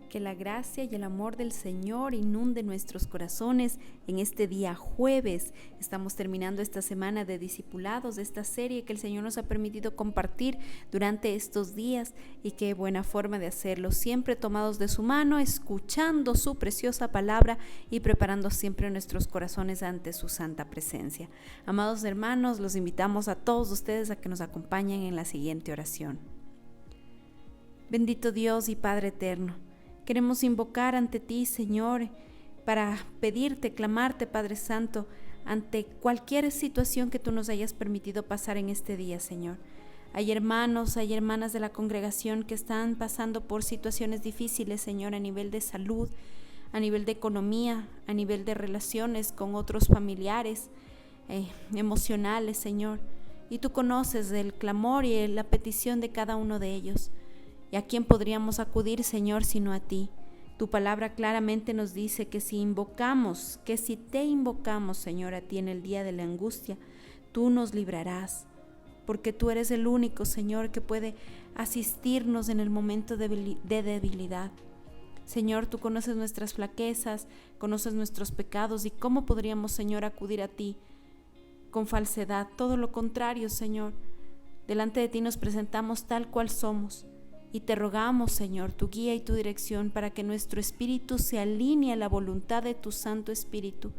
Que la gracia y el amor del Señor inunde nuestros corazones en este día jueves. Estamos terminando esta semana de discipulados, de esta serie que el Señor nos ha permitido compartir durante estos días, y qué buena forma de hacerlo, siempre tomados de su mano, escuchando su preciosa palabra y preparando siempre nuestros corazones ante su santa presencia. Amados hermanos, los invitamos a todos ustedes a que nos acompañen en la siguiente oración. Bendito Dios y Padre eterno, queremos invocar ante ti, Señor, para pedirte, clamarte, Padre Santo, ante cualquier situación que tú nos hayas permitido pasar en este día, Señor. Hay hermanos, hay hermanas de la congregación que están pasando por situaciones difíciles, Señor, a nivel de salud, a nivel de economía, a nivel de relaciones con otros familiares, emocionales, Señor. Y tú conoces el clamor y la petición de cada uno de ellos. ¿Y a quién podríamos acudir, Señor, sino a ti? Tu palabra claramente nos dice que si te invocamos, Señor, a ti en el día de la angustia, tú nos librarás, porque tú eres el único, Señor, que puede asistirnos en el momento de debilidad. Señor, tú conoces nuestras flaquezas, conoces nuestros pecados, y cómo podríamos, Señor, acudir a ti con falsedad. Todo lo contrario, Señor, delante de ti nos presentamos tal cual somos. Y te rogamos, Señor, tu guía y tu dirección para que nuestro espíritu se alinee a la voluntad de tu Santo Espíritu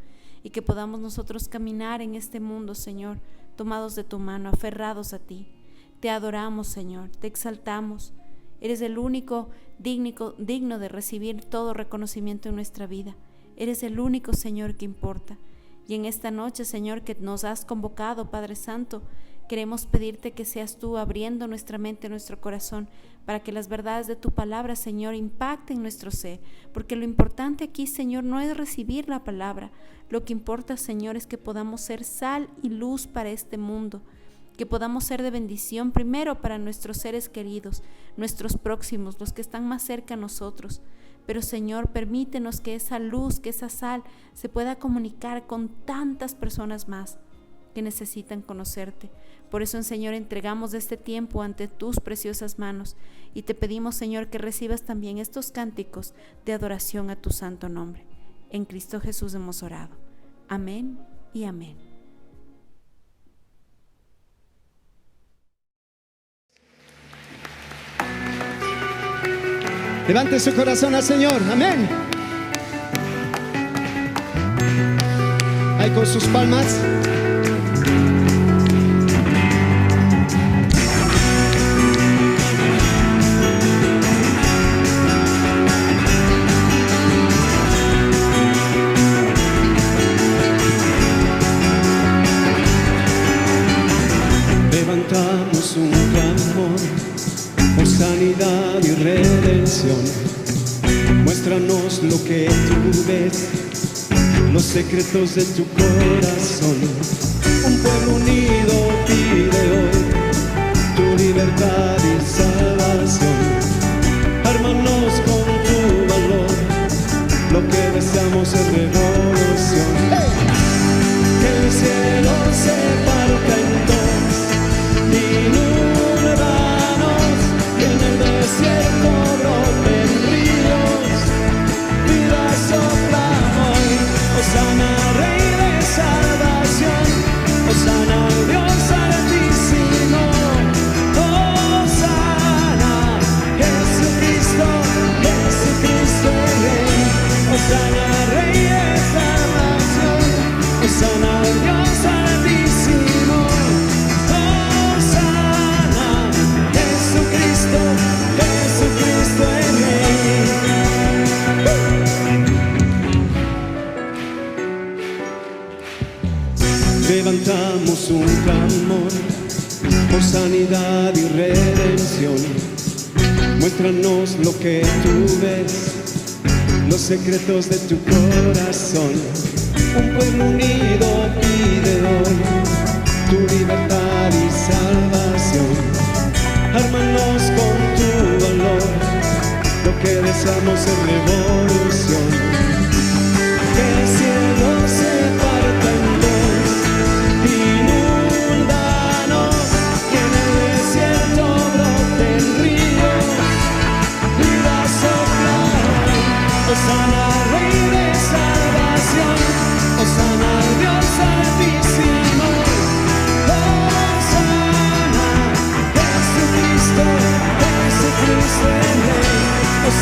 y que podamos nosotros caminar en este mundo, Señor, tomados de tu mano, aferrados a ti. Te adoramos, Señor, te exaltamos. Eres el único digno de recibir todo reconocimiento en nuestra vida. Eres el único, Señor, que importa. Y en esta noche, Señor, que nos has convocado, Padre Santo, queremos pedirte que seas tú abriendo nuestra mente, nuestro corazón, para que las verdades de tu palabra, Señor, impacten nuestro ser. Porque lo importante aquí, Señor, no es recibir la palabra. Lo que importa, Señor, es que podamos ser sal y luz para este mundo. Que podamos ser de bendición primero para nuestros seres queridos, nuestros próximos, los que están más cerca a nosotros. Pero, Señor, permítenos que esa luz, que esa sal se pueda comunicar con tantas personas más que necesitan conocerte. Por eso, Señor, entregamos este tiempo ante tus preciosas manos y te pedimos, Señor, que recibas también estos cánticos de adoración a tu santo nombre. En Cristo Jesús hemos orado. Amén y amén. Levante su corazón al Señor. Amén. Ahí con sus palmas. Levantamos un clamor por sanidad y redención. Muéstranos lo que tú ves, los secretos de tu corazón. Un pueblo unido pide hoy tu libertad y salvación. Ármanos con tu valor, lo que deseamos es revolución. Que el cielo se parta en dos, inúndanos, y en el desierto broten ríos, vida sopla hoy. Hosana, Rey de salvación, Hosana al Dios altísimo, Hosana, Jesucristo, Jesucristo el Rey. Hosana, Rey de salvación, Hosana al Dios altísimo, Hosana, Jesucristo, Jesucristo el Rey. Levantamos un clamor por sanidad y redención. Muéstranos lo que tú ves, los secretos de tu corazón. Un pueblo unido pide hoy tu libertad y salvación. Ármanos con tu valor, lo que deseamos es revolución. Que el cielo se parta en dos, inúndanos, y en el desierto broten ríos, vida sopla.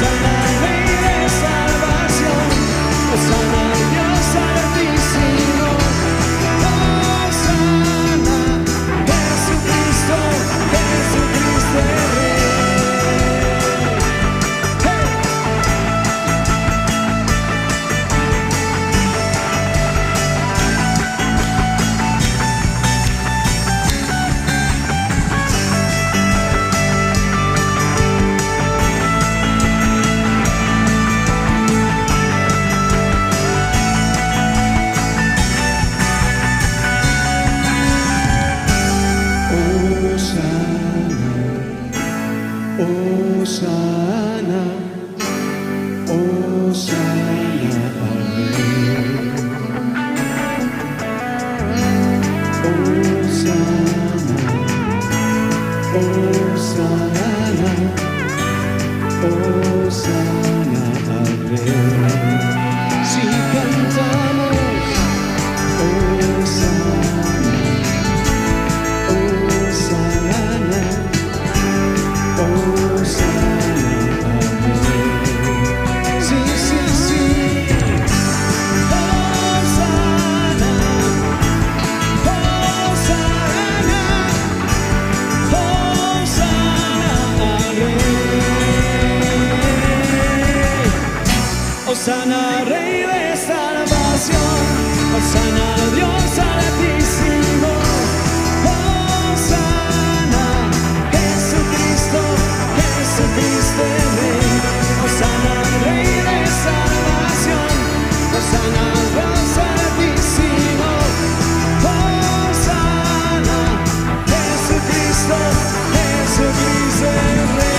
Hosana al Rey de salvación, Hosana al Dios altísimo. Hosana, Jesucristo, Jesucristo el Rey. Hosana, Hosana al Rey. Hosana, Hosana al Rey. Si cantamos Hosana, Hosana, Hosana al Rey. Sí, sí, sí. Hosana, Hosana, Hosana al Rey. Hosana al Rey de salvación, Hosana al Dios altísimo. Hosana, Jesucristo, Jesucristo el Rey. Hosana al Rey de salvación, Hosana al Dios altísimo. Hosana, Jesucristo, Jesucristo el Rey.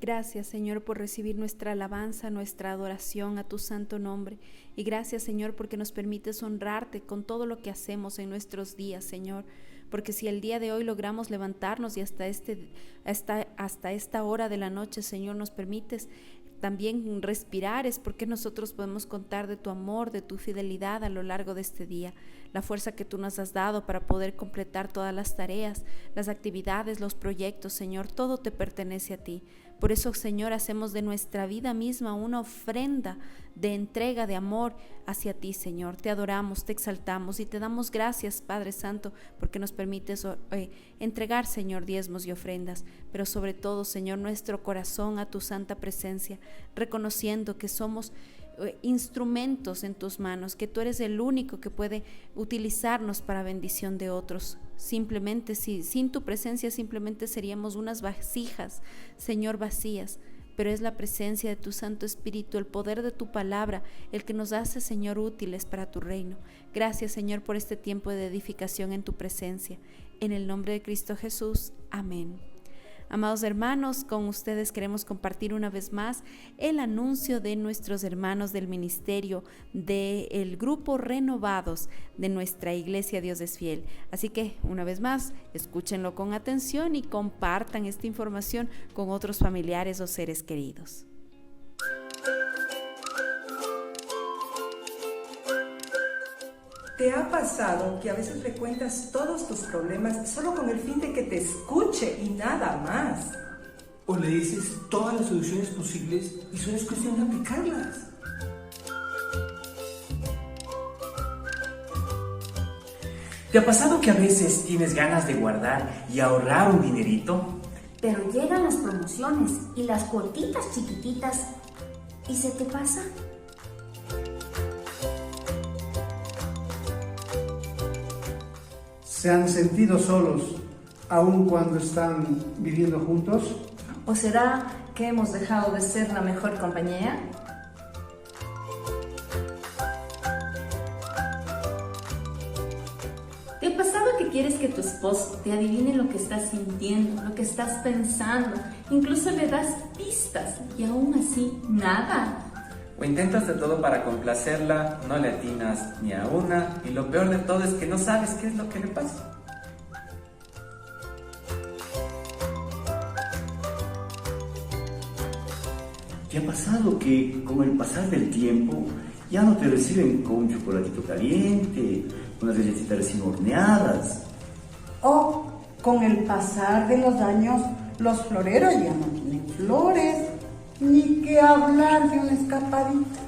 Gracias, Señor, por recibir nuestra alabanza, nuestra adoración a tu santo nombre. Y gracias, Señor, porque nos permites honrarte con todo lo que hacemos en nuestros días, Señor. Porque si el día de hoy logramos levantarnos y hasta esta hora de la noche, Señor, nos permites también respirar, es porque nosotros podemos contar de tu amor, de tu fidelidad a lo largo de este día. La fuerza que tú nos has dado para poder completar todas las tareas, las actividades, los proyectos, Señor, todo te pertenece a ti. Por eso, Señor, hacemos de nuestra vida misma una ofrenda de entrega, de amor hacia ti, Señor. Te adoramos, te exaltamos y te damos gracias, Padre Santo, porque nos permites entregar, Señor, diezmos y ofrendas, pero sobre todo, Señor, nuestro corazón a tu santa presencia, reconociendo que somos instrumentos en tus manos, que tú eres el único que puede utilizarnos para bendición de otros. Simplemente, sin tu presencia, simplemente seríamos unas vasijas, Señor, vacías, pero es la presencia de tu Santo Espíritu, el poder de tu palabra, el que nos hace, Señor, útiles para tu reino. Gracias, Señor, por este tiempo de edificación en tu presencia. En el nombre de Cristo Jesús. Amén. Amados hermanos, con ustedes queremos compartir una vez más el anuncio de nuestros hermanos del ministerio del grupo Renovados de nuestra Iglesia Dios es Fiel. Así que una vez más, escúchenlo con atención y compartan esta información con otros familiares o seres queridos. ¿Te ha pasado que a veces le cuentas todos tus problemas solo con el fin de que te escuche y nada más? O le dices todas las soluciones posibles y solo es cuestión de aplicarlas. ¿Te ha pasado que a veces tienes ganas de guardar y ahorrar un dinerito? Pero llegan las promociones y las cuotitas chiquititas y se te pasa. ¿Se han sentido solos aun cuando están viviendo juntos? ¿O será que hemos dejado de ser la mejor compañía? ¿Te ha pasado que quieres que tu esposo te adivine lo que estás sintiendo, lo que estás pensando? Incluso le das pistas y aún así nada. O intentas de todo para complacerla, no le atinas ni a una, y lo peor de todo es que no sabes qué es lo que le pasa. ¿Te ha pasado que con el pasar del tiempo ya no te reciben con un chocolatito caliente, unas galletitas recién horneadas? O con el pasar de los años, los floreros ya no tienen flores, ni que hablar de una escapadita.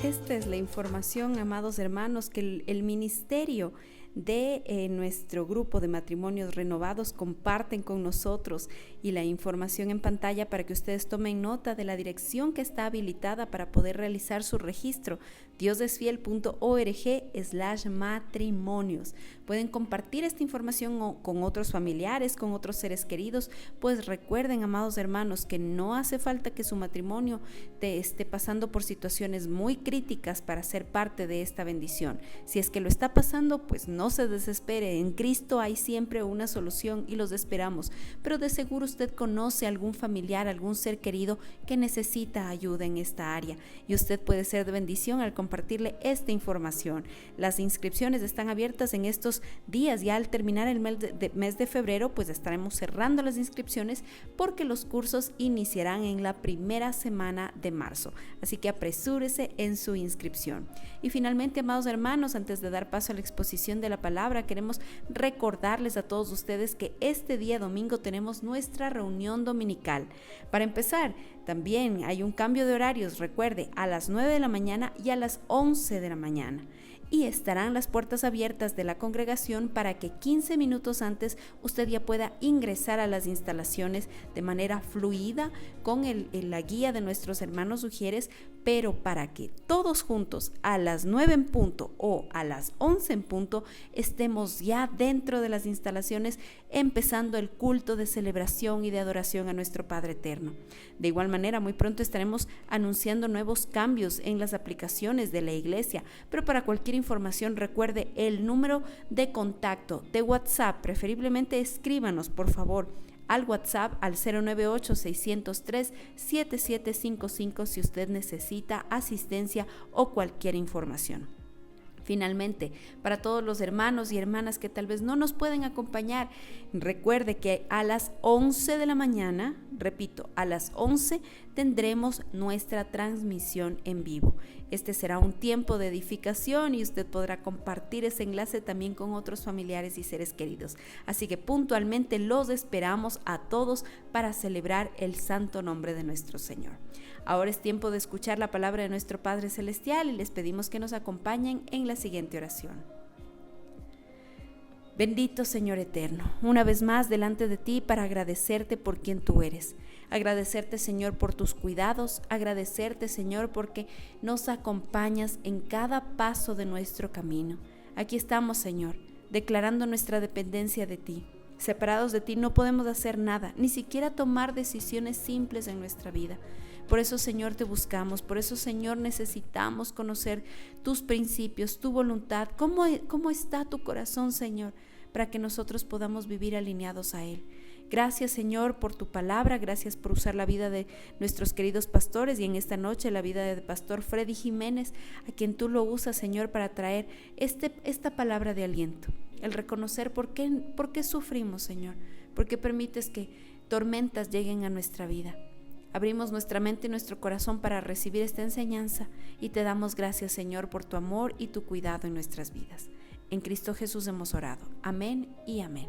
Esta es la información, amados hermanos, que el ministerio de nuestro grupo de matrimonios renovados comparten con nosotros, y la información en pantalla para que ustedes tomen nota de la dirección que está habilitada para poder realizar su registro: diosdesfiel.org/matrimonios. Pueden compartir esta información con otros familiares, con otros seres queridos, pues recuerden, amados hermanos, que no hace falta que su matrimonio te esté pasando por situaciones muy críticas para ser parte de esta bendición. Si es que lo está pasando, pues no se desespere. En Cristo hay siempre una solución y los esperamos, pero de seguro usted conoce algún familiar, algún ser querido que necesita ayuda en esta área, y usted puede ser de bendición al compartirle esta información. Las inscripciones están abiertas en estos días. Ya al terminar el mes de febrero, pues estaremos cerrando las inscripciones porque los cursos iniciarán en la primera semana de marzo, así que apresúrese en su inscripción. Y finalmente, amados hermanos, antes de dar paso a la exposición de la palabra, queremos recordarles a todos ustedes que este día domingo tenemos nuestra reunión dominical. Para empezar, también hay un cambio de horarios, recuerde, a las 9 de la mañana y a las 11 de la mañana. Y estarán las puertas abiertas de la congregación para que 15 minutos antes usted ya pueda ingresar a las instalaciones de manera fluida con la guía de nuestros hermanos ujieres, pero para que todos juntos a las 9 en punto o a las 11 en punto estemos ya dentro de las instalaciones, empezando el culto de celebración y de adoración a nuestro Padre Eterno. De igual manera, muy pronto estaremos anunciando nuevos cambios en las aplicaciones de la iglesia, pero para cualquier información recuerde el número de contacto de WhatsApp. Preferiblemente escríbanos, por favor, al WhatsApp al 098-603-7755 si usted necesita asistencia o cualquier información. Finalmente, para todos los hermanos y hermanas que tal vez no nos pueden acompañar, recuerde que a las 11 de la mañana, repito, a las 11 tendremos nuestra transmisión en vivo. Este será un tiempo de edificación y usted podrá compartir ese enlace también con otros familiares y seres queridos. Así que puntualmente los esperamos a todos para celebrar el santo nombre de nuestro Señor. Ahora es tiempo de escuchar la palabra de nuestro Padre Celestial y les pedimos que nos acompañen en la siguiente oración. Bendito Señor eterno, una vez más delante de ti para agradecerte por quien tú eres. Agradecerte, Señor, por tus cuidados, agradecerte, Señor, porque nos acompañas en cada paso de nuestro camino. Aquí estamos, Señor, declarando nuestra dependencia de ti. Separados de ti no podemos hacer nada, ni siquiera tomar decisiones simples en nuestra vida. Por eso, Señor, te buscamos, por eso, Señor, necesitamos conocer tus principios, tu voluntad, cómo está tu corazón, Señor, para que nosotros podamos vivir alineados a Él. Gracias, Señor, por tu palabra, gracias por usar la vida de nuestros queridos pastores y en esta noche la vida del pastor Freddy Jiménez, a quien tú lo usas, Señor, para traer esta palabra de aliento, el reconocer por qué sufrimos, Señor, por qué permites que tormentas lleguen a nuestra vida. Abrimos nuestra mente y nuestro corazón para recibir esta enseñanza y te damos gracias, Señor, por tu amor y tu cuidado en nuestras vidas. En Cristo Jesús hemos orado. Amén y amén.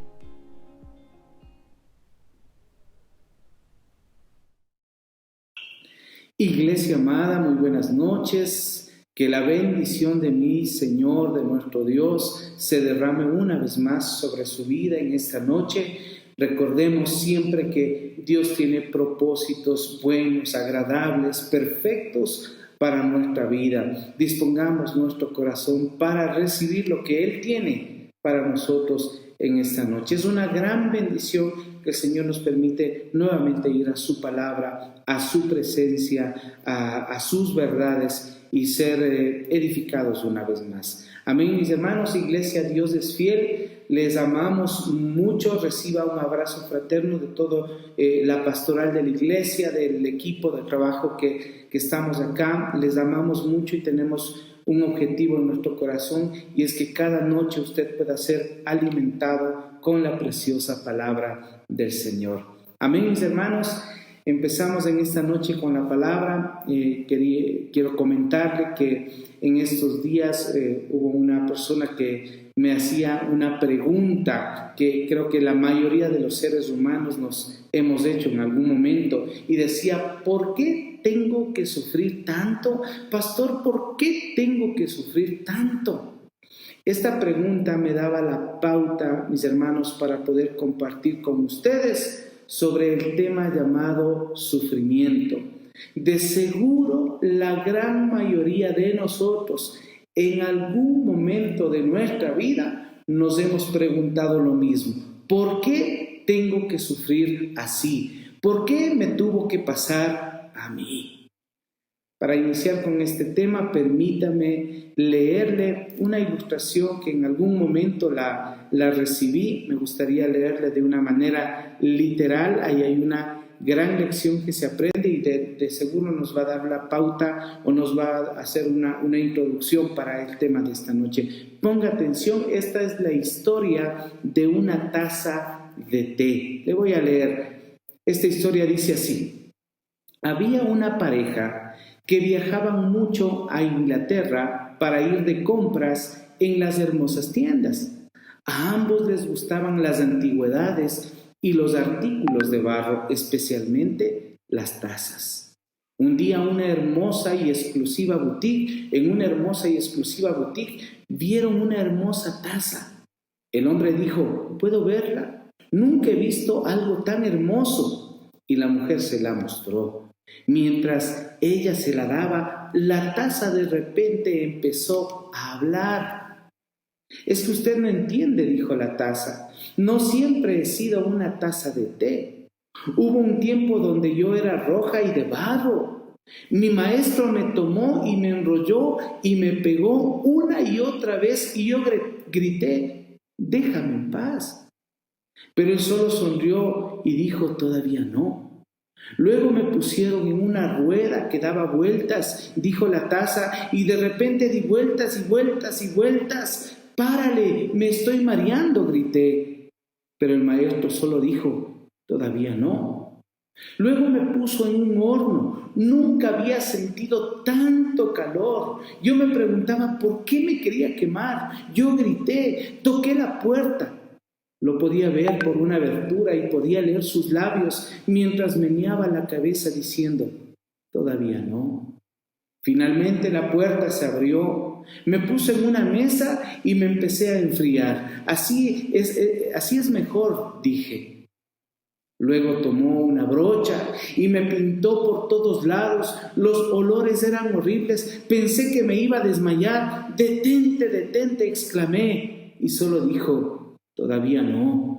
Iglesia amada, muy buenas noches. Que la bendición de mi Señor, de nuestro Dios, se derrame una vez más sobre su vida en esta noche. Recordemos siempre que Dios tiene propósitos buenos, agradables, perfectos para nuestra vida. Dispongamos nuestro corazón para recibir lo que Él tiene para nosotros en esta noche. Es una gran bendición que el Señor nos permite nuevamente ir a su palabra, a su presencia, a sus verdades y ser edificados una vez más. Amén, mis hermanos. Iglesia, Dios es fiel. les amamos mucho. Reciba un abrazo fraterno de todo la pastoral de la iglesia, del equipo de trabajo que estamos acá. Les amamos mucho y tenemos un objetivo en nuestro corazón, y es que cada noche usted pueda ser alimentado con la preciosa palabra del Señor. Amén, mis hermanos. Empezamos en esta noche con la palabra. Quiero comentarle que en estos días hubo una persona que me hacía una pregunta que creo que la mayoría de los seres humanos nos hemos hecho en algún momento, y decía: ¿por qué tengo que sufrir tanto? Pastor, ¿por qué tengo que sufrir tanto? Esta pregunta me daba la pauta, mis hermanos, para poder compartir con ustedes sobre el tema llamado sufrimiento. De seguro, la gran mayoría de nosotros en algún momento de nuestra vida nos hemos preguntado lo mismo: ¿por qué tengo que sufrir así? ¿Por qué me tuvo que pasar a mí? Para iniciar con este tema, permítame leerle una ilustración que en algún momento la recibí. Me gustaría leerle de una manera literal. Ahí hay una gran lección que se aprende, y de seguro nos va a dar la pauta o nos va a hacer una introducción para el tema de esta noche. Ponga atención, esta es la historia de una taza de té. Le voy a leer. Esta historia dice así: había una pareja que viajaban mucho a Inglaterra para ir de compras en las hermosas tiendas. A ambos les gustaban las antigüedades y los artículos de barro, especialmente las tazas. Un día en una hermosa y exclusiva boutique, vieron una hermosa taza. El hombre dijo: ¿puedo verla? Nunca he visto algo tan hermoso. Y la mujer se la mostró. Mientras ella se la daba, la taza de repente empezó a hablar. Es que usted no entiende, dijo la taza. No siempre he sido una taza de té. Hubo un tiempo donde yo era roja y de barro. Mi maestro me tomó y me enrolló y me pegó una y otra vez, y yo grité: déjame en paz. Pero él solo sonrió y dijo: todavía no. Luego me pusieron en una rueda que daba vueltas, dijo la taza, y de repente di vueltas y vueltas y vueltas. ¡Párale! ¡Me estoy mareando!, grité. Pero el maestro solo dijo: todavía no. Luego me puso en un horno. Nunca había sentido tanto calor. Yo me preguntaba por qué me quería quemar. Yo grité, toqué la puerta. Lo podía ver por una abertura y podía leer sus labios mientras meneaba la cabeza diciendo: todavía no. Finalmente la puerta se abrió. Me puse en una mesa y me empecé a enfriar. Así es mejor, dije. Luego tomó una brocha y me pintó por todos lados. Los olores eran horribles. Pensé que me iba a desmayar. Detente, detente, exclamé. Y solo dijo: todavía no.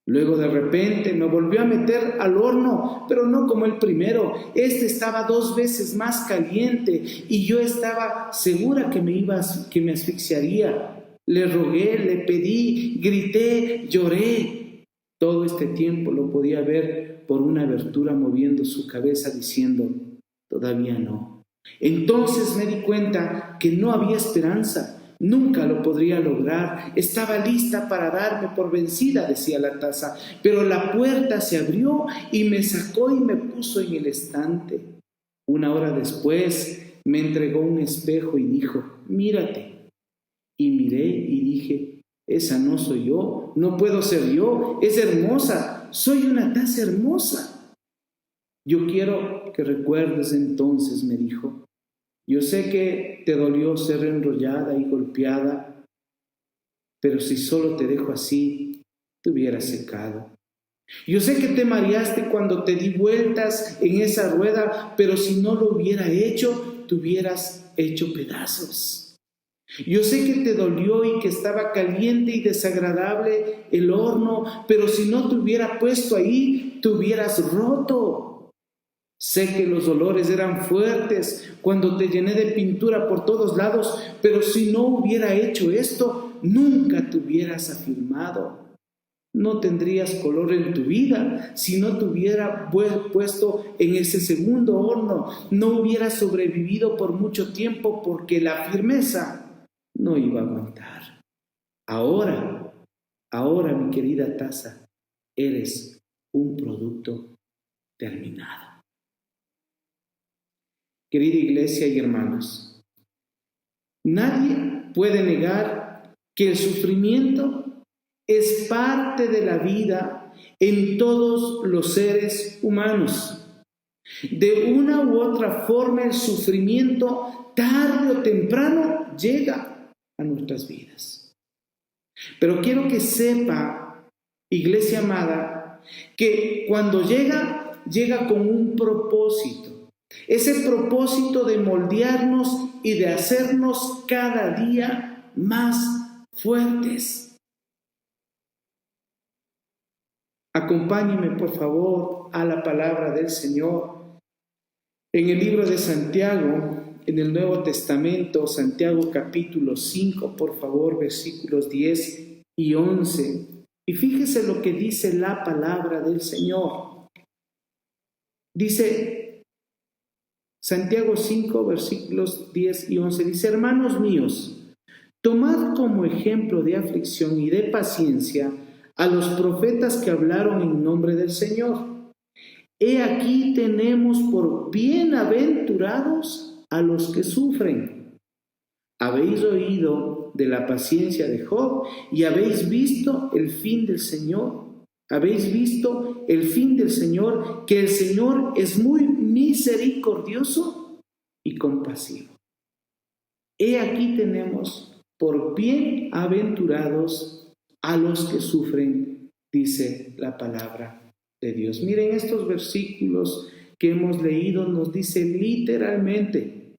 Luego de repente me volvió a meter al horno, pero no como el primero. Este estaba 2 veces más caliente y yo estaba segura que me asfixiaría. Le rogué, le pedí, grité, lloré. Todo este tiempo lo podía ver por una abertura, moviendo su cabeza diciendo: todavía no. Entonces me di cuenta que no había esperanza. Nunca lo podría lograr. Estaba lista para darme por vencida, decía la taza, pero la puerta se abrió y me sacó y me puso en el estante. 1 hora después me entregó un espejo y dijo: mírate. Y miré y dije: esa no soy yo, no puedo ser yo, es hermosa, soy una taza hermosa. Yo quiero que recuerdes entonces, me dijo. Yo sé que te dolió ser enrollada y golpeada, pero si solo te dejo así, te hubieras secado. Yo sé que te mareaste cuando te di vueltas en esa rueda, pero si no lo hubiera hecho, te hubieras hecho pedazos. Yo sé que te dolió y que estaba caliente y desagradable el horno, pero si no te hubiera puesto ahí, te hubieras roto. Sé que los dolores eran fuertes cuando te llené de pintura por todos lados, pero si no hubiera hecho esto, nunca te hubieras afirmado. No tendrías color en tu vida si no te hubiera puesto en ese segundo horno. No hubieras sobrevivido por mucho tiempo porque la firmeza no iba a aguantar. Ahora, mi querida taza, eres un producto terminado. Querida iglesia y hermanos, nadie puede negar que el sufrimiento es parte de la vida en todos los seres humanos. De una u otra forma, el sufrimiento tarde o temprano llega a nuestras vidas. Pero quiero que sepa, iglesia amada, que cuando llega con un propósito. Ese propósito de moldearnos y de hacernos cada día más fuertes. Acompáñeme, por favor, a la palabra del Señor. En el libro de Santiago, en el Nuevo Testamento, Santiago capítulo 5, por favor, versículos 10 y 11. Y fíjese lo que dice la palabra del Señor. Dice Santiago 5, versículos 10 y 11. Dice: hermanos míos, tomad como ejemplo de aflicción y de paciencia a los profetas que hablaron en nombre del Señor. He aquí tenemos por bienaventurados a los que sufren. Habéis oído de la paciencia de Job y habéis visto el fin del Señor. Habéis visto el fin del Señor, que el Señor es muy misericordioso y compasivo. He aquí tenemos por bienaventurados a los que sufren, dice la palabra de Dios. Miren, estos versículos que hemos leído nos dice literalmente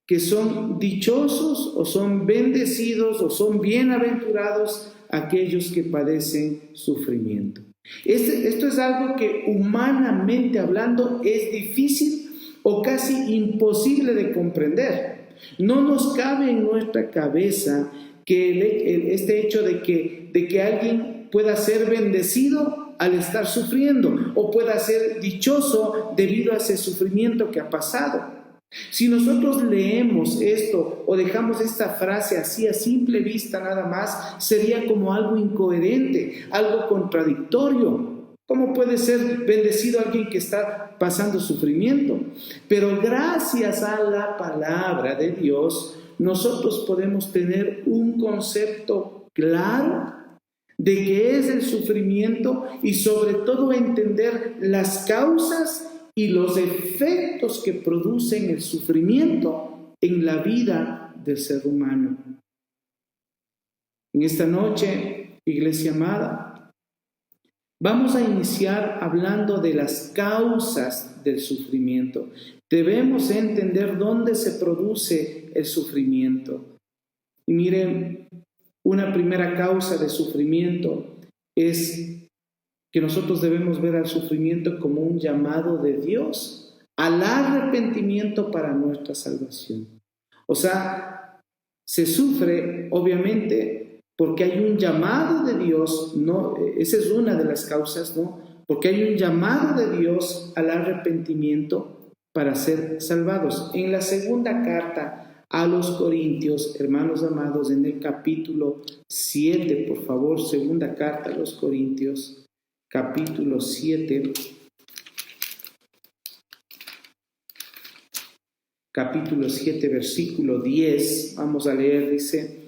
que son dichosos o son bendecidos o son bienaventurados aquellos que padecen sufrimiento. Esto es algo que humanamente hablando es difícil o casi imposible de comprender. No nos cabe en nuestra cabeza que este hecho de que alguien pueda ser bendecido al estar sufriendo o pueda ser dichoso debido a ese sufrimiento que ha pasado. Si nosotros leemos esto o dejamos esta frase así a simple vista nada más, sería como algo incoherente, algo contradictorio. ¿Cómo puede ser bendecido alguien que está pasando sufrimiento? Pero gracias a la palabra de Dios, nosotros podemos tener un concepto claro de qué es el sufrimiento y sobre todo entender las causas y los efectos que producen el sufrimiento en la vida del ser humano. En esta noche, iglesia amada, vamos a iniciar hablando de las causas del sufrimiento. Debemos entender dónde se produce el sufrimiento. Y miren, una primera causa de sufrimiento es que nosotros debemos ver al sufrimiento como un llamado de Dios al arrepentimiento para nuestra salvación. O sea, se sufre obviamente porque hay un llamado de Dios, ¿no? Esa es una de las causas, ¿no? Porque hay un llamado de Dios al arrepentimiento para ser salvados. En la segunda carta a los Corintios, hermanos amados, en el capítulo 7, por favor, segunda carta a los Corintios, capítulo 7, versículo 10, vamos a leer, dice: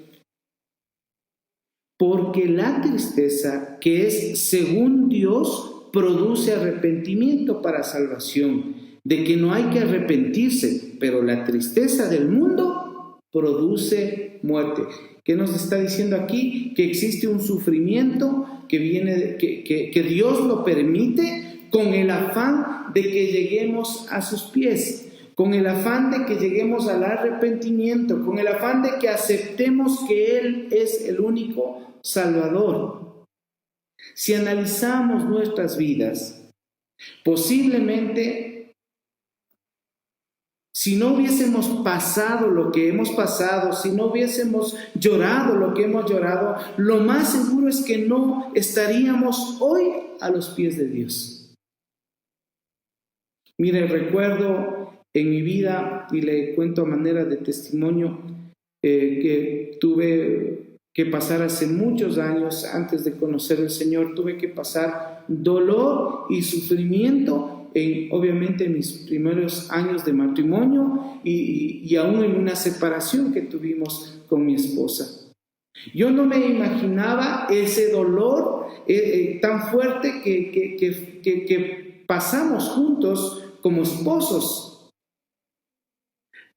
porque la tristeza que es según Dios produce arrepentimiento para salvación, de que no hay que arrepentirse, pero la tristeza del mundo produce muerte. ¿Qué nos está diciendo aquí? Que existe un sufrimiento que viene, que Dios lo permite con el afán de que lleguemos a sus pies, con el afán de que lleguemos al arrepentimiento, con el afán de que aceptemos que Él es el único Salvador. Si analizamos nuestras vidas, posiblemente si no hubiésemos pasado lo que hemos pasado, si no hubiésemos llorado lo que hemos llorado, lo más seguro es que no estaríamos hoy a los pies de Dios. Mire, recuerdo en mi vida, y le cuento a manera de testimonio, que tuve que pasar hace muchos años antes de conocer al Señor, tuve que pasar dolor y sufrimiento obviamente en mis primeros años de matrimonio y aún en una separación que tuvimos con mi esposa. Yo no me imaginaba ese dolor tan fuerte que pasamos juntos como esposos.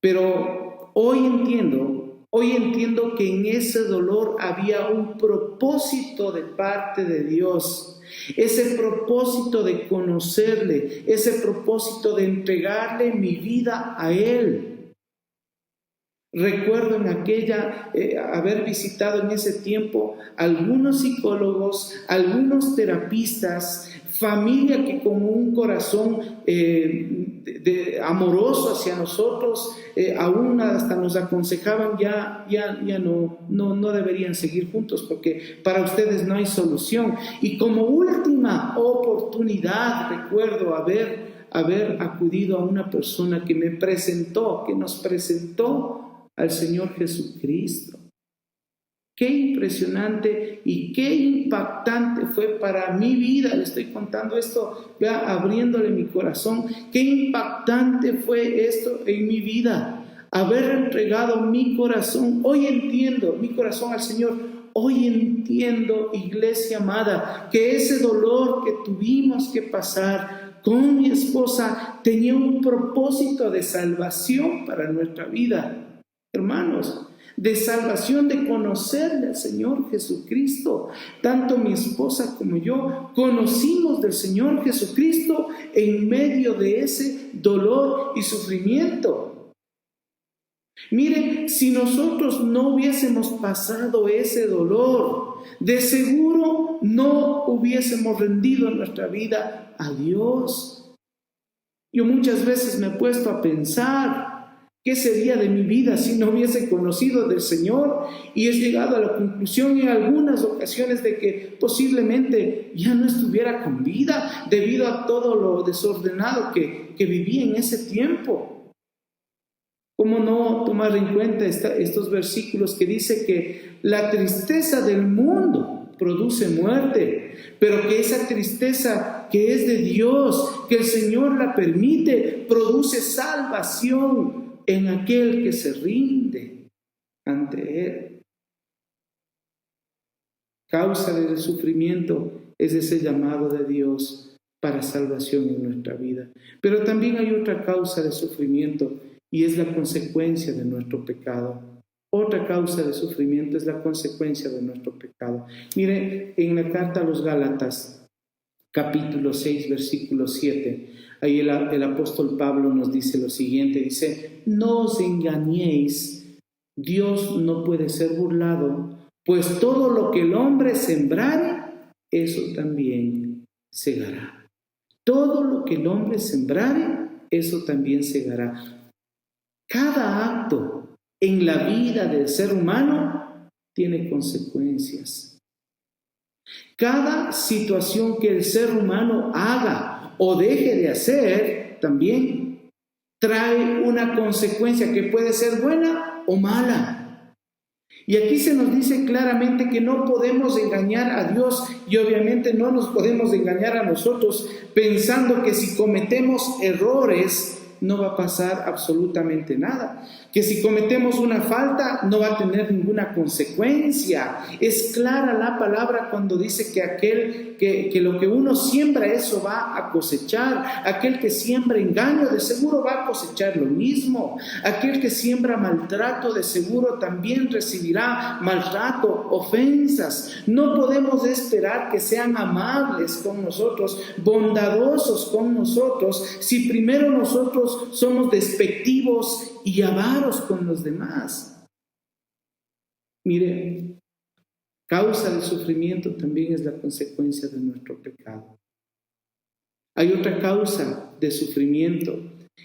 Pero hoy entiendo que en ese dolor había un propósito de parte de Dios. Ese propósito de conocerle, ese propósito de entregarle mi vida a Él. Recuerdo en haber visitado en ese tiempo algunos psicólogos, algunos terapistas, familia que con un corazón amoroso hacia nosotros, aún hasta nos aconsejaban ya no deberían seguir juntos porque para ustedes no hay solución. Y como última oportunidad recuerdo haber acudido a una persona que nos presentó al Señor Jesucristo. Qué impresionante y qué impactante fue para mi vida. Le estoy contando esto, abriéndole mi corazón. Qué impactante fue esto en mi vida. Haber entregado mi corazón. Hoy entiendo mi corazón al Señor. Hoy entiendo, iglesia amada, que ese dolor que tuvimos que pasar con mi esposa tenía un propósito de salvación para nuestra vida. Hermanos, de salvación, de conocerle al Señor Jesucristo. Tanto mi esposa como yo conocimos del Señor Jesucristo en medio de ese dolor y sufrimiento. Mire, si nosotros no hubiésemos pasado ese dolor, de seguro no hubiésemos rendido nuestra vida a Dios. Yo muchas veces me he puesto a pensar, ¿qué sería de mi vida si no hubiese conocido del Señor? Y he llegado a la conclusión en algunas ocasiones de que posiblemente ya no estuviera con vida debido a todo lo desordenado que viví en ese tiempo. ¿Cómo no tomar en cuenta estos versículos que dice que la tristeza del mundo produce muerte, pero que esa tristeza que es de Dios, que el Señor la permite, produce salvación en aquel que se rinde ante Él? Causa del sufrimiento es ese llamado de Dios para salvación en nuestra vida. Pero también hay otra causa de sufrimiento y es la consecuencia de nuestro pecado. Otra causa de sufrimiento es la consecuencia de nuestro pecado. Mire, en la carta a los Gálatas, capítulo 6, versículo 7, ahí el apóstol Pablo nos dice lo siguiente, dice: no os engañéis, Dios no puede ser burlado, pues todo lo que el hombre sembrare, eso también segará. Todo lo que el hombre sembrare, eso también segará. Cada acto en la vida del ser humano tiene consecuencias. Cada situación que el ser humano haga o deje de hacer también trae una consecuencia que puede ser buena o mala. Y aquí se nos dice claramente que no podemos engañar a Dios y obviamente no nos podemos engañar a nosotros pensando que si cometemos errores no va a pasar absolutamente nada. Que si cometemos una falta no va a tener ninguna consecuencia. Es clara la palabra cuando dice que lo que uno siembra, eso va a cosechar. Aquel que siembra engaño, de seguro va a cosechar lo mismo. Aquel que siembra maltrato, de seguro también recibirá maltrato, ofensas. No podemos esperar que sean amables con nosotros, bondadosos con nosotros, si primero nosotros somos despectivos y avaros con los demás. Mire, causa del sufrimiento también es la consecuencia de nuestro pecado. Hay otra causa de sufrimiento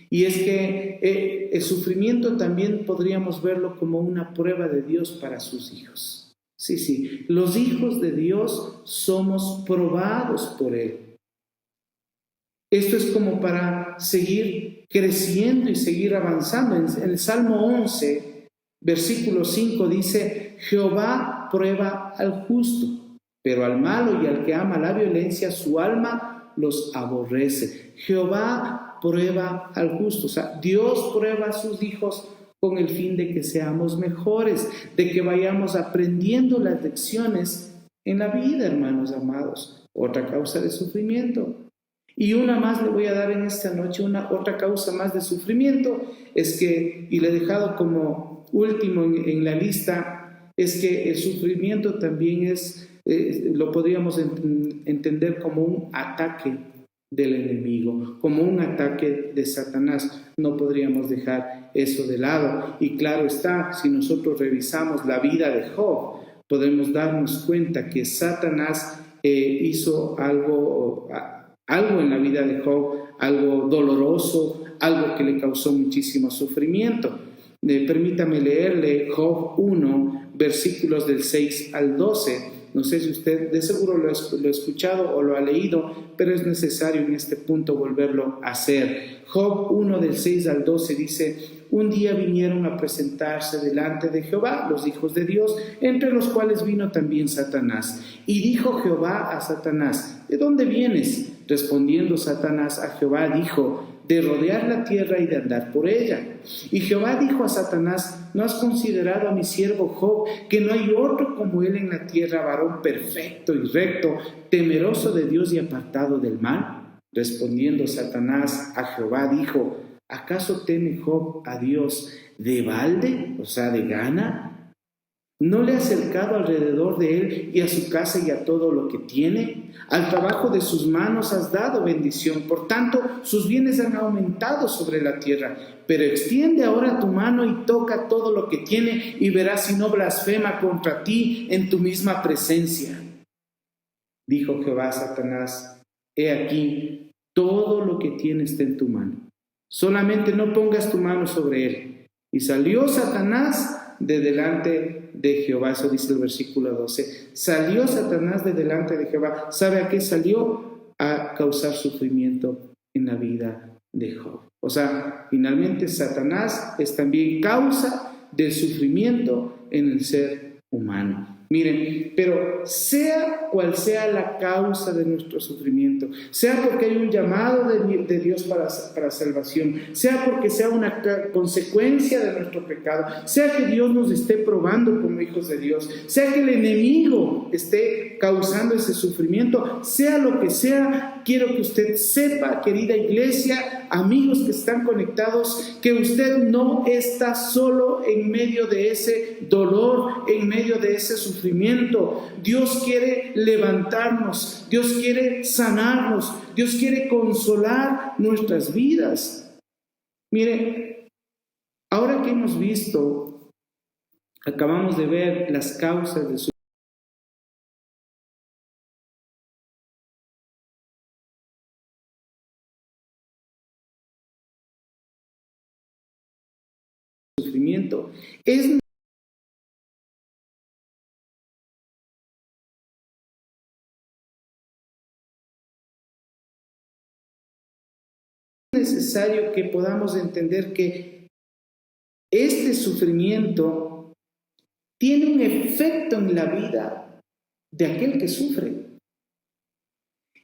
Y es que el sufrimiento también podríamos verlo como una prueba de Dios para sus hijos. Sí, los hijos de Dios somos probados por Él. Esto es como para seguir creciendo y seguir avanzando. En el Salmo 11, versículo 5 dice: Jehová prueba al justo, pero al malo y al que ama la violencia, su alma los aborrece. Jehová prueba al justo. O sea, Dios prueba a sus hijos con el fin de que seamos mejores, de que vayamos aprendiendo las lecciones en la vida, hermanos amados. Otra causa de sufrimiento. Y una más le voy a dar en esta noche, otra causa más de sufrimiento, es que, y le he dejado como último en la lista, es que el sufrimiento también lo podríamos entender como un ataque del enemigo, como un ataque de Satanás. No podríamos dejar eso de lado. Y claro está, si nosotros revisamos la vida de Job, podemos darnos cuenta que Satanás hizo algo en la vida de Job, algo doloroso, algo que le causó muchísimo sufrimiento. Permítame leerle Job 1, versículos del 6 al 12. No sé si usted de seguro lo ha escuchado o lo ha leído, pero es necesario en este punto volverlo a hacer. Job 1 del 6 al 12 dice: un día vinieron a presentarse delante de Jehová los hijos de Dios, entre los cuales vino también Satanás. Y dijo Jehová a Satanás: ¿de dónde vienes? Respondiendo Satanás a Jehová dijo: de rodear la tierra y de andar por ella. Y Jehová dijo a Satanás: ¿no has considerado a mi siervo Job, que no hay otro como él en la tierra, varón perfecto y recto, temeroso de Dios y apartado del mal? Respondiendo Satanás a Jehová dijo: ¿acaso teme Job a Dios de balde, o sea, de gana? ¿No le ha cercado alrededor de él y a su casa y a todo lo que tiene? Al trabajo de sus manos has dado bendición, por tanto sus bienes han aumentado sobre la tierra. Pero extiende ahora tu mano y toca todo lo que tiene, y verás si no blasfema contra ti en tu misma presencia. Dijo Jehová a Satanás: he aquí, todo lo que tiene está en tu mano, solamente no pongas tu mano sobre él. Y salió Satanás de delante de Jehová. Eso dice el versículo 12. Salió Satanás de delante de Jehová. ¿Sabe a qué salió? A causar sufrimiento en la vida de Job. O sea, finalmente Satanás es también causa del sufrimiento en el ser humano. Miren, pero sea cual sea la causa de nuestro sufrimiento, sea porque hay un llamado de Dios para salvación, sea porque sea una consecuencia de nuestro pecado, sea que Dios nos esté probando como hijos de Dios, sea que el enemigo esté causando ese sufrimiento, sea lo que sea, quiero que usted sepa, querida iglesia, amigos que están conectados, que usted no está solo en medio de ese dolor, en medio de ese sufrimiento. Dios quiere levantarnos, Dios quiere sanarnos, Dios quiere consolar nuestras vidas. Mire, ahora que hemos visto, acabamos de ver las causas de sufrimiento, es necesario que podamos entender que este sufrimiento tiene un efecto en la vida de aquel que sufre.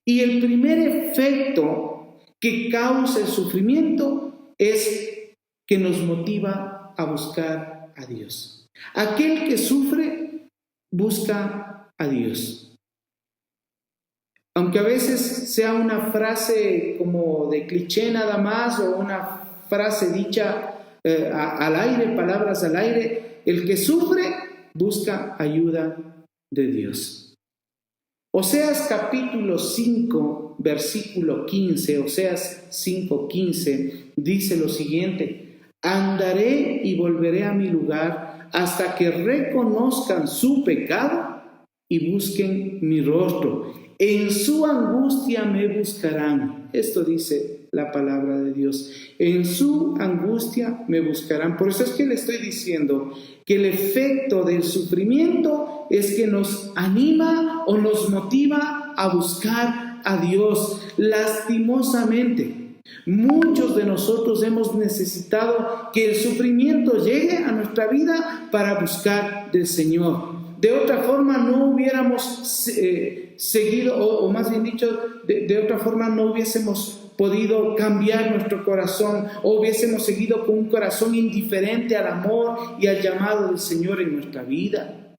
Y el primer efecto que causa el sufrimiento es que nos motiva a buscar a Dios. Aquel que sufre busca a Dios. Aunque a veces sea una frase como de cliché nada más, o una frase dicha al aire, palabras al aire, el que sufre busca ayuda de Dios. Oseas capítulo 5, versículo 15, Oseas 5:15, dice lo siguiente: andaré y volveré a mi lugar hasta que reconozcan su pecado y busquen mi rostro. En su angustia me buscarán. Esto dice la palabra de Dios. En su angustia me buscarán. Por eso es que le estoy diciendo que el efecto del sufrimiento es que nos anima o nos motiva a buscar a Dios. Lastimosamente, muchos de nosotros hemos necesitado que el sufrimiento llegue a nuestra vida para buscar del Señor. De otra forma no hubiéramos seguido, o más bien dicho, de otra forma no hubiésemos podido cambiar nuestro corazón, o hubiésemos seguido con un corazón indiferente al amor y al llamado del Señor en nuestra vida.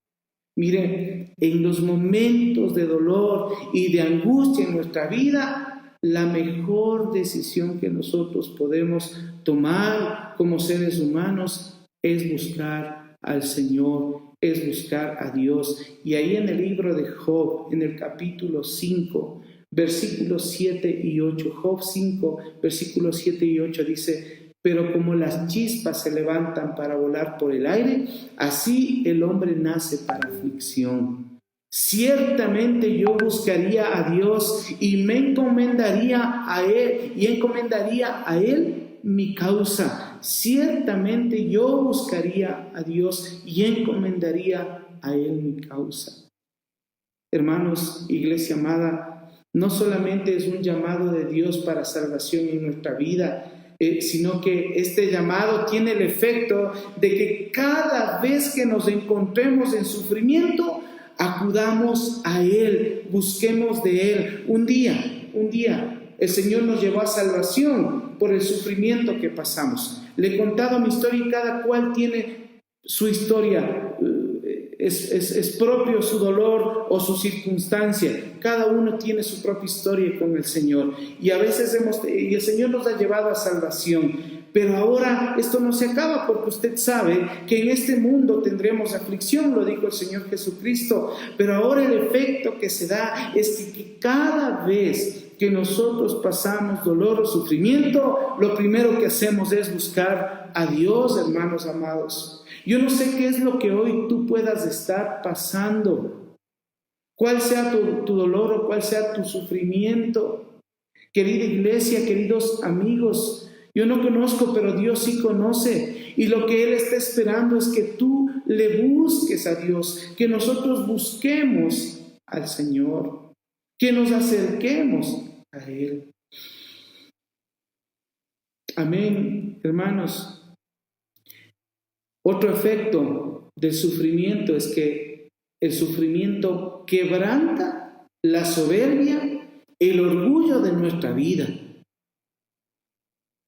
Miren, en los momentos de dolor y de angustia en nuestra vida, la mejor decisión que nosotros podemos tomar como seres humanos es buscar al Señor, es buscar a Dios. Y ahí en el libro de Job, en el capítulo 5, versículos 7 y 8, Job 5, versículos 7 y 8 dice: pero como las chispas se levantan para volar por el aire, así el hombre nace para aflicción. Ciertamente yo buscaría a Dios y me encomendaría a Él, y encomendaría a Él mi causa. Ciertamente yo buscaría a Dios y encomendaría a Él mi causa. Hermanos, iglesia amada, no solamente es un llamado de Dios para salvación en nuestra vida, sino que este llamado tiene el efecto de que cada vez que nos encontremos en sufrimiento, acudamos a Él, busquemos de Él. Un día, el Señor nos llevó a salvación por el sufrimiento que pasamos. Le he contado mi historia y cada cual tiene su historia. Es propio su dolor o su circunstancia. Cada uno tiene su propia historia con el Señor. Y a veces y el Señor nos ha llevado a salvación. Pero ahora esto no se acaba, porque usted sabe que en este mundo tendremos aflicción, lo dijo el Señor Jesucristo. Pero ahora el efecto que se da es que cada vez que nosotros pasamos dolor o sufrimiento, lo primero que hacemos es buscar a Dios, hermanos amados. Yo no sé qué es lo que hoy tú puedas estar pasando, cuál sea tu dolor o cuál sea tu sufrimiento. Querida iglesia, queridos amigos, yo no conozco, pero Dios sí conoce. Y lo que Él está esperando es que tú le busques a Dios, que nosotros busquemos al Señor, que nos acerquemos a Él. Amén, hermanos. Otro efecto del sufrimiento es que el sufrimiento quebranta la soberbia, el orgullo de nuestra vida.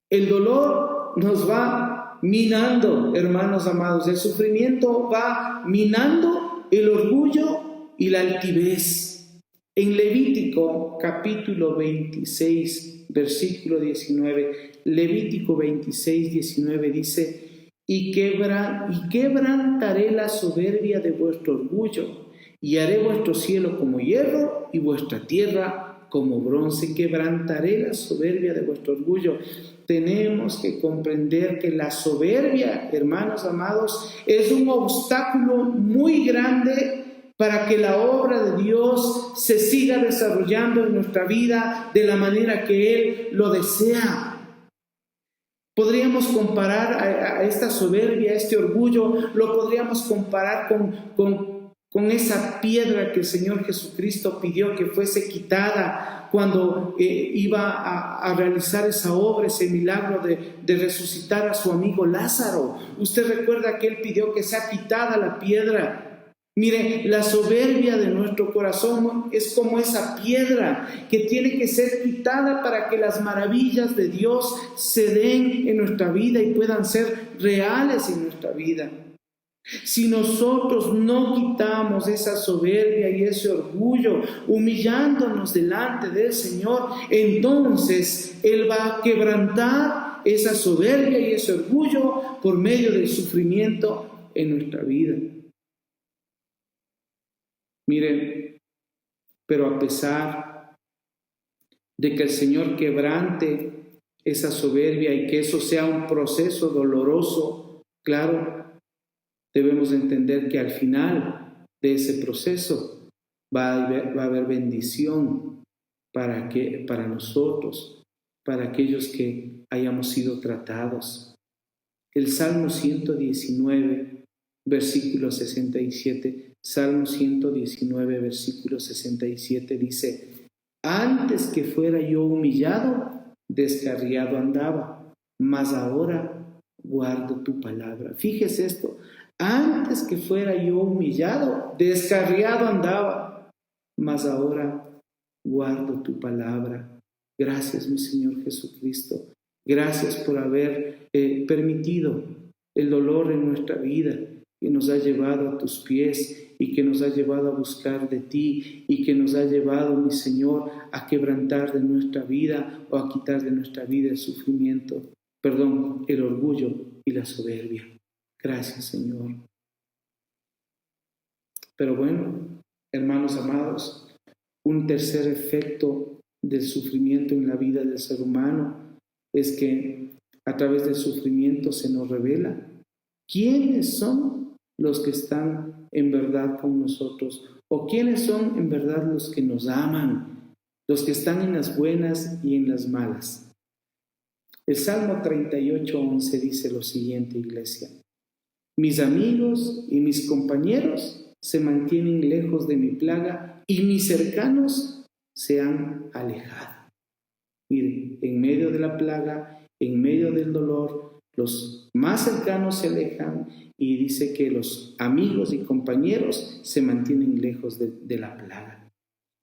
El dolor nos va minando, hermanos amados. El sufrimiento va minando el orgullo y la altivez. En Levítico capítulo 26, versículo 19, Levítico 26, 19 dice: y quebrantaré la soberbia de vuestro orgullo, y haré vuestro cielo como hierro y vuestra tierra como bronce. Quebrantaré la soberbia de vuestro orgullo. Tenemos que comprender que la soberbia, hermanos amados, es un obstáculo muy grande para que la obra de Dios se siga desarrollando en nuestra vida de la manera que Él lo desea. Podríamos comparar a esta soberbia, a este orgullo, lo podríamos comparar con esa piedra que el Señor Jesucristo pidió que fuese quitada cuando iba a realizar esa obra, ese milagro de resucitar a su amigo Lázaro. Usted recuerda que Él pidió que sea quitada la piedra. Mire, la soberbia de nuestro corazón es como esa piedra que tiene que ser quitada para que las maravillas de Dios se den en nuestra vida y puedan ser reales en nuestra vida. Si nosotros no quitamos esa soberbia y ese orgullo, humillándonos delante del Señor, entonces Él va a quebrantar esa soberbia y ese orgullo por medio del sufrimiento en nuestra vida. Miren, pero a pesar de que el Señor quebrante esa soberbia y que eso sea un proceso doloroso, claro, debemos entender que al final de ese proceso va a haber bendición para nosotros, para aquellos que hayamos sido tratados. El Salmo 119, versículo 67, Salmo 119, versículo 67 dice: antes que fuera yo humillado, descarriado andaba, mas ahora guardo tu palabra. Fíjese esto: antes que fuera yo humillado, descarriado andaba, mas ahora guardo tu palabra. Gracias, mi Señor Jesucristo. Gracias por haber permitido el dolor en nuestra vida, que nos ha llevado a tus pies y que nos ha llevado a buscar de ti y que nos ha llevado, mi Señor, a quebrantar de nuestra vida o a quitar de nuestra vida el sufrimiento, el orgullo y la soberbia. Gracias, Señor. Pero bueno, hermanos amados, un tercer efecto del sufrimiento en la vida del ser humano es que a través del sufrimiento se nos revela quiénes son los que están en verdad con nosotros o quiénes son en verdad los que nos aman, los que están en las buenas y en las malas. El Salmo 38:11 dice lo siguiente, iglesia: mis amigos y mis compañeros se mantienen lejos de mi plaga y mis cercanos se han alejado. Miren, en medio de la plaga, en medio del dolor, los más cercanos se alejan y dice que los amigos y compañeros se mantienen lejos de la plaga.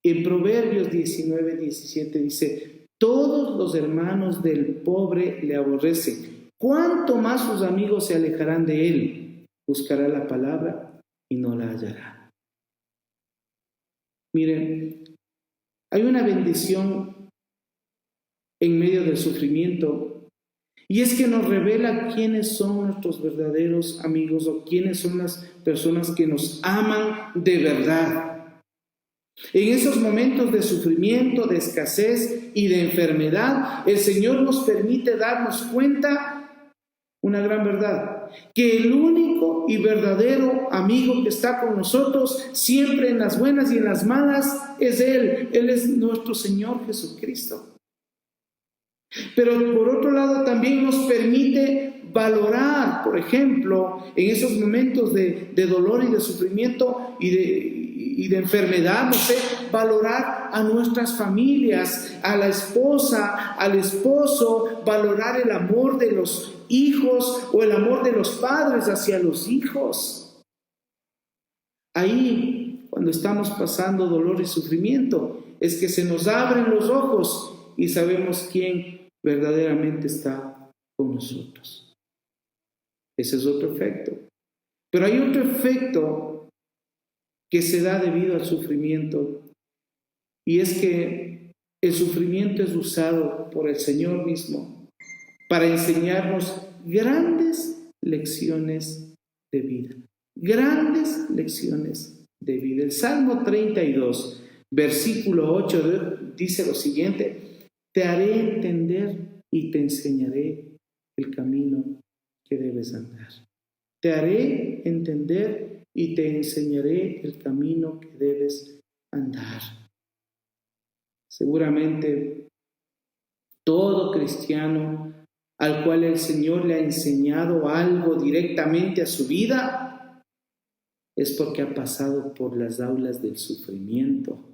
En Proverbios 19:17 dice: todos los hermanos del pobre le aborrecen, cuánto más sus amigos se alejarán de él. Buscará la palabra y no la hallará. Miren, hay una bendición en medio del sufrimiento, y es que nos revela quiénes son nuestros verdaderos amigos o quiénes son las personas que nos aman de verdad. En esos momentos de sufrimiento, de escasez y de enfermedad, el Señor nos permite darnos cuenta una gran verdad: que el único y verdadero amigo que está con nosotros siempre en las buenas y en las malas es Él. Él es nuestro Señor Jesucristo. Pero por otro lado también nos permite valorar, por ejemplo, en esos momentos de dolor y de sufrimiento y de enfermedad, valorar a nuestras familias, a la esposa, al esposo, valorar el amor de los hijos o el amor de los padres hacia los hijos. Ahí, cuando estamos pasando dolor y sufrimiento, es que se nos abren los ojos y sabemos quién verdaderamente está con nosotros. Ese es otro efecto. Pero hay otro efecto que se da debido al sufrimiento, y es que el sufrimiento es usado por el Señor mismo para enseñarnos grandes lecciones de vida. Grandes lecciones de vida. El Salmo 32, versículo 8 dice lo siguiente: te haré entender y te enseñaré el camino que debes andar. Te haré entender y te enseñaré el camino que debes andar. Seguramente todo cristiano al cual el Señor le ha enseñado algo directamente a su vida es porque ha pasado por las aulas del sufrimiento.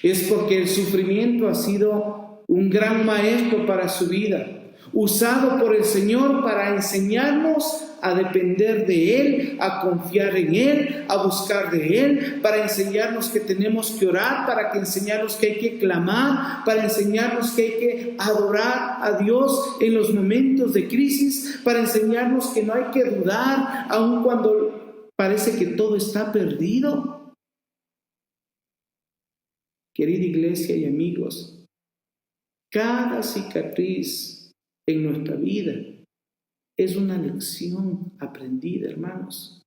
Es porque el sufrimiento ha sido un gran maestro para su vida, usado por el Señor para enseñarnos a depender de Él, a confiar en Él, a buscar de Él, para enseñarnos que tenemos que orar, para que enseñarnos que hay que clamar, para enseñarnos que hay que adorar a Dios en los momentos de crisis, para enseñarnos que no hay que dudar aun cuando parece que todo está perdido. Querida iglesia y amigos, cada cicatriz en nuestra vida es una lección aprendida, hermanos.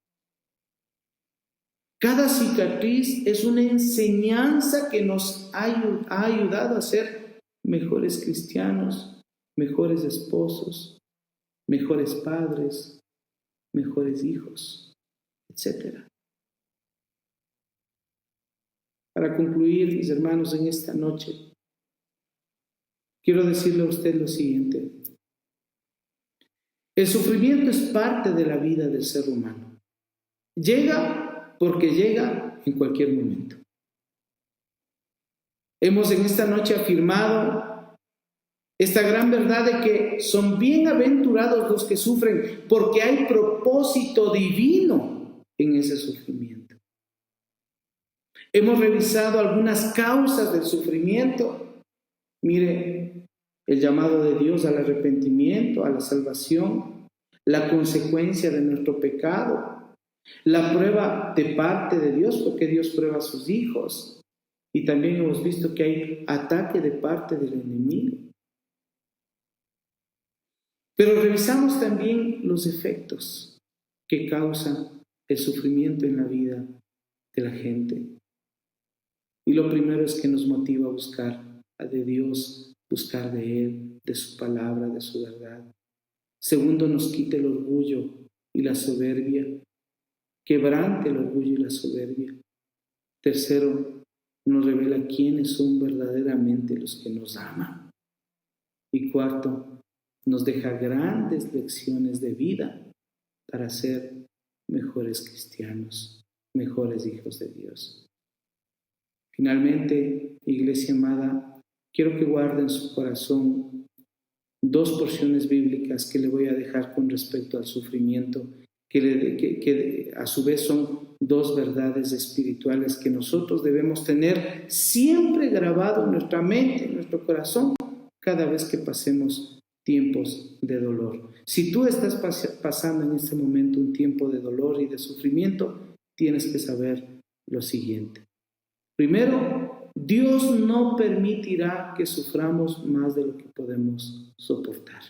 Cada cicatriz es una enseñanza que nos ha ayudado a ser mejores cristianos, mejores esposos, mejores padres, mejores hijos, etc. Para concluir, mis hermanos, en esta noche, quiero decirle a usted lo siguiente. El sufrimiento es parte de la vida del ser humano. Llega porque llega en cualquier momento. Hemos en esta noche afirmado esta gran verdad de que son bienaventurados los que sufren porque hay propósito divino en ese sufrimiento. Hemos revisado algunas causas del sufrimiento. Mire, el llamado de Dios al arrepentimiento, a la salvación, la consecuencia de nuestro pecado, la prueba de parte de Dios, porque Dios prueba a sus hijos. Y también hemos visto que hay ataque de parte del enemigo. Pero revisamos también los efectos que causa el sufrimiento en la vida de la gente. Y lo primero es que nos motiva a buscar de Dios, buscar de Él, de su palabra, de su verdad. Segundo, nos quita el orgullo y la soberbia, quebrante el orgullo y la soberbia. Tercero, nos revela quiénes son verdaderamente los que nos aman. Y cuarto, nos deja grandes lecciones de vida para ser mejores cristianos, mejores hijos de Dios. Finalmente, iglesia amada, quiero que guarde en su corazón dos porciones bíblicas que le voy a dejar con respecto al sufrimiento, que a su vez son dos verdades espirituales que nosotros debemos tener siempre grabado en nuestra mente, en nuestro corazón, cada vez que pasemos tiempos de dolor. Si tú estás pasando en este momento un tiempo de dolor y de sufrimiento, tienes que saber lo siguiente. Primero, Dios no permitirá que suframos más de lo que podemos soportar.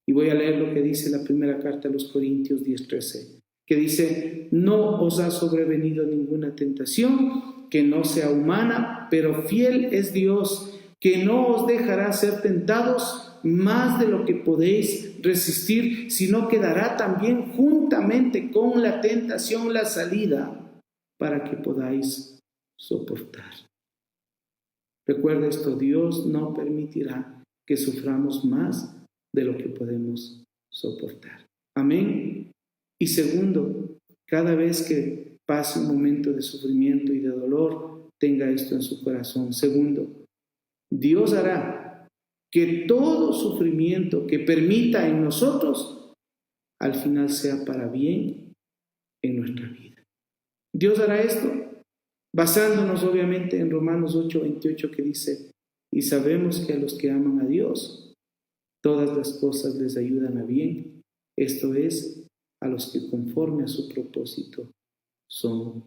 Y voy a leer lo que dice la primera carta a los Corintios 10:13, que dice: no os ha sobrevenido ninguna tentación que no sea humana, pero fiel es Dios, que no os dejará ser tentados más de lo que podéis resistir, sino que dará también juntamente con la tentación la salida para que podáis soportar. Recuerda esto: Dios no permitirá que suframos más de lo que podemos soportar. Amén. Y segundo, cada vez que pase un momento de sufrimiento y de dolor, tenga esto en su corazón. Segundo, Dios hará que todo sufrimiento que permita en nosotros, al final sea para bien en nuestra vida. Dios hará esto basándonos obviamente en Romanos 8:28, que dice: y sabemos que a los que aman a Dios, todas las cosas les ayudan a bien, esto es, a los que conforme a su propósito son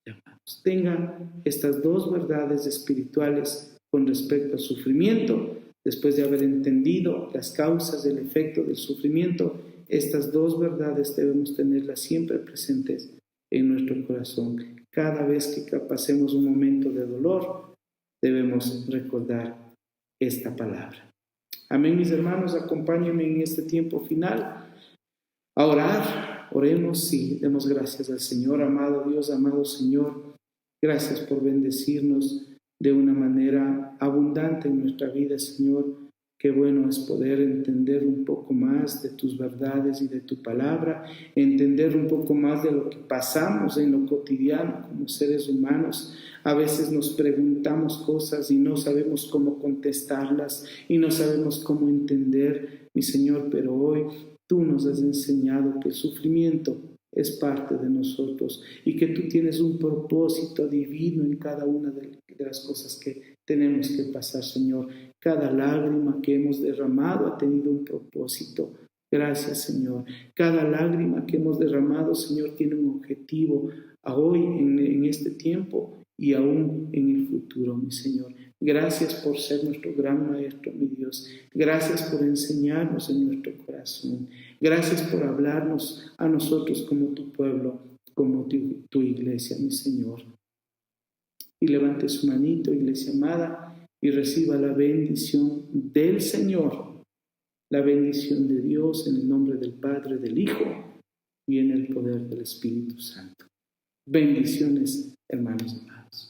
llamados. Tenga estas dos verdades espirituales con respecto al sufrimiento. Después de haber entendido las causas del efecto del sufrimiento, estas dos verdades debemos tenerlas siempre presentes en nuestro corazón. Cada vez que pasemos un momento de dolor, debemos recordar esta palabra. Amén, mis hermanos, acompáñenme en este tiempo final a orar. Oremos y demos gracias al Señor. Amado Dios, amado Señor, gracias por bendecirnos de una manera abundante en nuestra vida, Señor. Qué bueno es poder entender un poco más de tus verdades y de tu palabra, entender un poco más de lo que pasamos en lo cotidiano como seres humanos. A veces nos preguntamos cosas y no sabemos cómo contestarlas y no sabemos cómo entender, mi Señor, pero hoy tú nos has enseñado que el sufrimiento es parte de nosotros y que tú tienes un propósito divino en cada una de las cosas que tenemos que pasar, Señor. Cada lágrima que hemos derramado ha tenido un propósito. Gracias, Señor. Cada lágrima que hemos derramado, Señor, tiene un objetivo hoy, en este tiempo y aún en el futuro, mi Señor. Gracias por ser nuestro gran Maestro, mi Dios. Gracias por enseñarnos en nuestro corazón. Gracias por hablarnos a nosotros como tu pueblo, como tu iglesia, mi Señor. Y levante su manito, iglesia amada, y reciba la bendición del Señor, la bendición de Dios en el nombre del Padre, del Hijo y en el poder del Espíritu Santo. Bendiciones, hermanos amados.